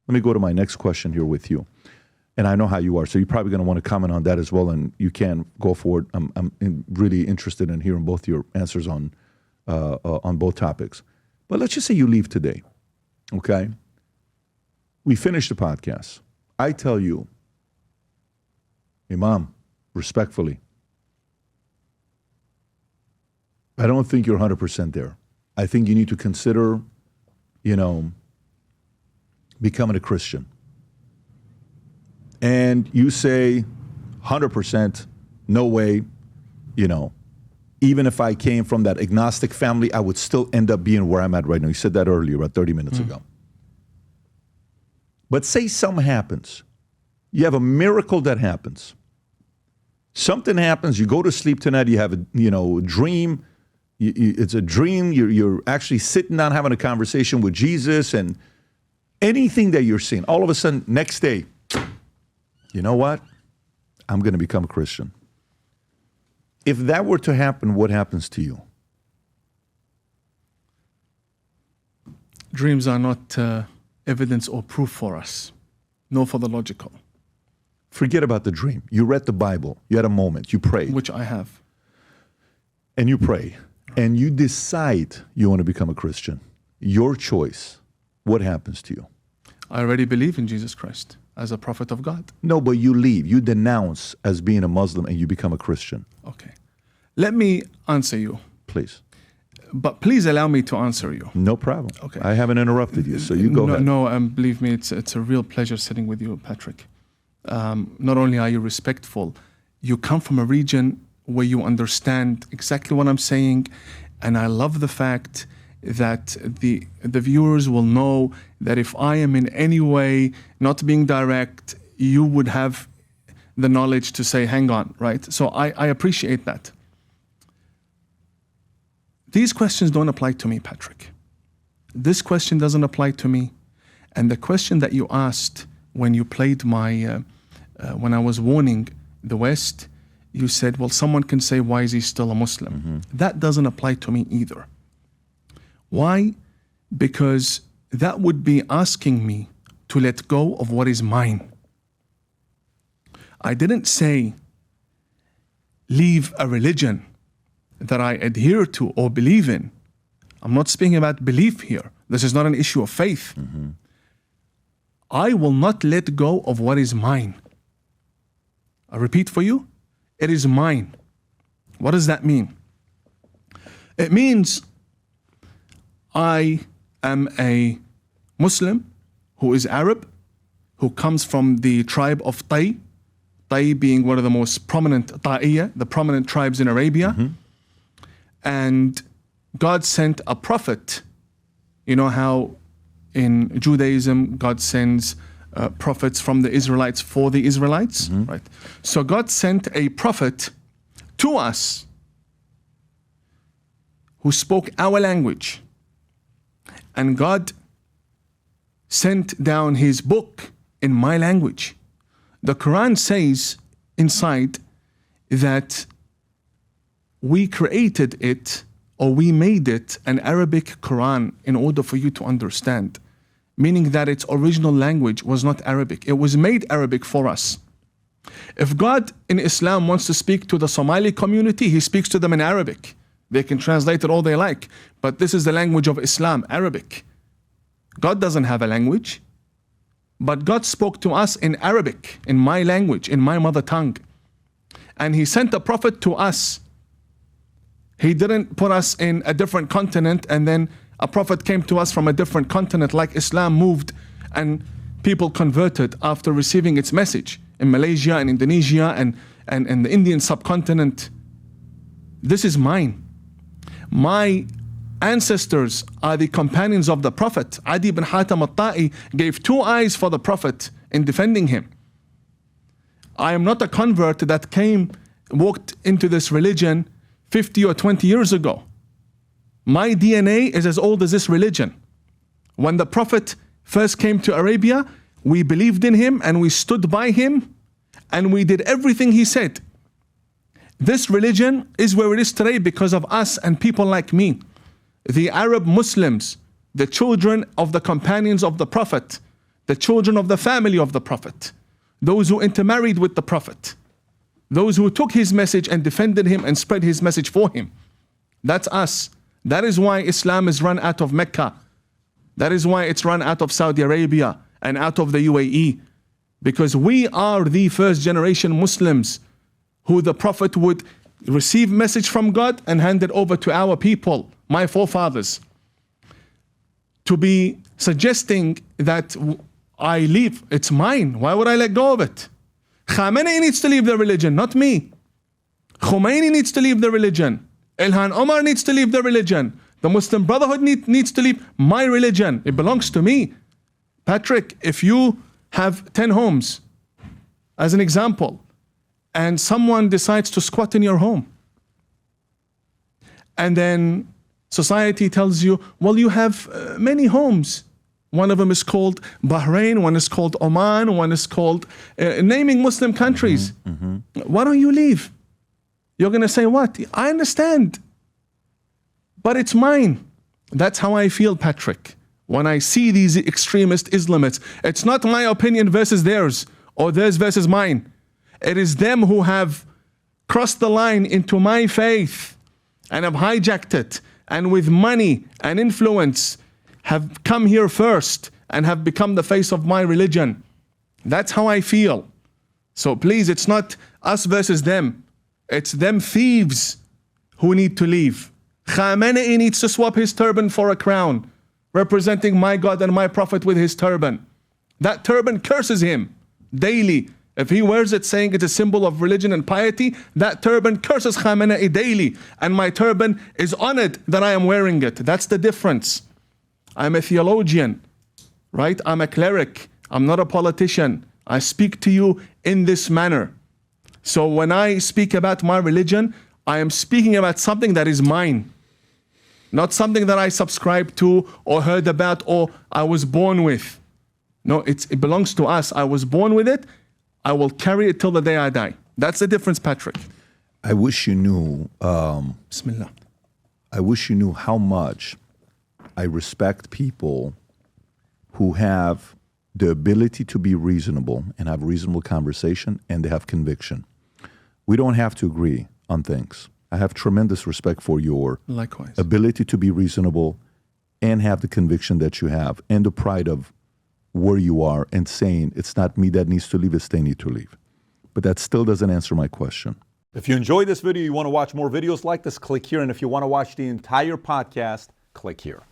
Let me go to my next question here with you. And I know how you are, so you're probably going to want to comment on that as well, and you can go forward. I'm really interested in hearing both your answers on both topics. But let's just say you leave today, okay? We finish the podcast. I tell you, Imam, respectfully, I don't think you're 100% there. I think you need to consider, becoming a Christian. And you say, 100%, no way, even if I came from that agnostic family, I would still end up being where I'm at right now. You said that earlier, about 30 minutes ago. But say something happens. You have a miracle that happens. Something happens, you go to sleep tonight, you have a dream. It's a dream, you're actually sitting down having a conversation with Jesus, and anything that you're seeing, all of a sudden, next day, you know what? I'm going to become a Christian. If that were to happen, what happens to you? Dreams are not evidence or proof for us, nor for the logical. Forget about the dream. You read the Bible. You had a moment. You prayed. Which I have. And you pray. And you decide you want to become a Christian. Your choice. What happens to you? I already believe in Jesus Christ as a prophet of God. No, but you leave. You denounce as being a Muslim and you become a Christian. Okay. Let me answer you. Please. But please allow me to answer you. No problem. Okay. I haven't interrupted you, so you go ahead. No, believe me, it's a real pleasure sitting with you, Patrick. Not only are you respectful, you come from a region where you understand exactly what I'm saying, and I love the fact that the viewers will know that if I am in any way not being direct, you would have the knowledge to say, hang on, right? So I appreciate that. These questions don't apply to me, Patrick. This question doesn't apply to me. And the question that you asked when you played when I was warning the West, you said, well, someone can say, why is he still a Muslim? Mm-hmm. That doesn't apply to me either. Why? Because that would be asking me to let go of what is mine. I didn't say, leave a religion that I adhere to or believe in. I'm not speaking about belief here. This is not an issue of faith. Mm-hmm. I will not let go of what is mine. I repeat for you, it is mine. What does that mean? It means I am a Muslim who is Arab, who comes from the tribe of Tai being one of the most prominent, Ta'iyya, the prominent tribes in Arabia. Mm-hmm. And God sent a prophet. You know how in Judaism, God sends prophets from the Israelites for the Israelites, mm-hmm. right? So God sent a prophet to us who spoke our language. And God sent down his book in my language. The Quran says inside that we created it, or we made it an Arabic Quran in order for you to understand. Meaning that its original language was not Arabic. It was made Arabic for us. If God in Islam wants to speak to the Somali community, he speaks to them in Arabic. They can translate it all they like. But this is the language of Islam, Arabic. God doesn't have a language. But God spoke to us in Arabic, in my language, in my mother tongue. And he sent a prophet to us. He didn't put us in a different continent and then a prophet came to us from a different continent, like Islam moved and people converted after receiving its message in Malaysia and Indonesia and the Indian subcontinent. This is mine. My ancestors are the companions of the Prophet. Adi ibn Hatim al-Ta'i gave 2 eyes for the Prophet in defending him. I am not a convert that walked into this religion 50 or 20 years ago. My DNA is as old as this religion. When the Prophet first came to Arabia, we believed in him and we stood by him and we did everything he said. This religion is where it is today because of us and people like me. The Arab Muslims, the children of the companions of the Prophet, the children of the family of the Prophet, those who intermarried with the Prophet, those who took his message and defended him and spread his message for him. That's us. That is why Islam is run out of Mecca. That is why it's run out of Saudi Arabia and out of the UAE. Because we are the first generation Muslims who the Prophet would receive message from God and hand it over to our people, my forefathers. To be suggesting that I leave, it's mine. Why would I let go of it? Khamenei needs to leave the religion, not me. Khomeini needs to leave the religion. Ilhan Omar needs to leave the religion. The Muslim Brotherhood needs to leave my religion. It belongs to me. Patrick, if you have 10 homes, as an example, and someone decides to squat in your home, and then society tells you, well, you have many homes. One of them is called Bahrain, one is called Oman, one is called naming Muslim countries. Why don't you leave? You're going to say, what? I understand, but it's mine. That's how I feel, Patrick, when I see these extremist Islamists. It's not my opinion versus theirs, or theirs versus mine. It is them who have crossed the line into my faith and have hijacked it, and with money and influence have come here first and have become the face of my religion. That's how I feel. So please, it's not us versus them. It's them thieves who need to leave. Khamenei needs to swap his turban for a crown, representing my God and my Prophet with his turban. That turban curses him daily. If he wears it saying it's a symbol of religion and piety, that turban curses Khamenei daily. And my turban is honored that I am wearing it. That's the difference. I'm a theologian, right? I'm a cleric. I'm not a politician. I speak to you in this manner. So when I speak about my religion, I am speaking about something that is mine, not something that I subscribe to or heard about or I was born with. No, it belongs to us. I was born with it. I will carry it till the day I die. That's the difference, Patrick. I wish you knew. Bismillah. I wish you knew how much I respect people who have the ability to be reasonable and have reasonable conversation, and they have conviction. We don't have to agree on things. I have tremendous respect for your Likewise. ability to be reasonable and have the conviction that you have and the pride of where you are and saying it's not me that needs to leave, it's they need to leave. But that still doesn't answer my question. If you enjoyed this video, you want to watch more videos like this, click here. And if you want to watch the entire podcast, click here.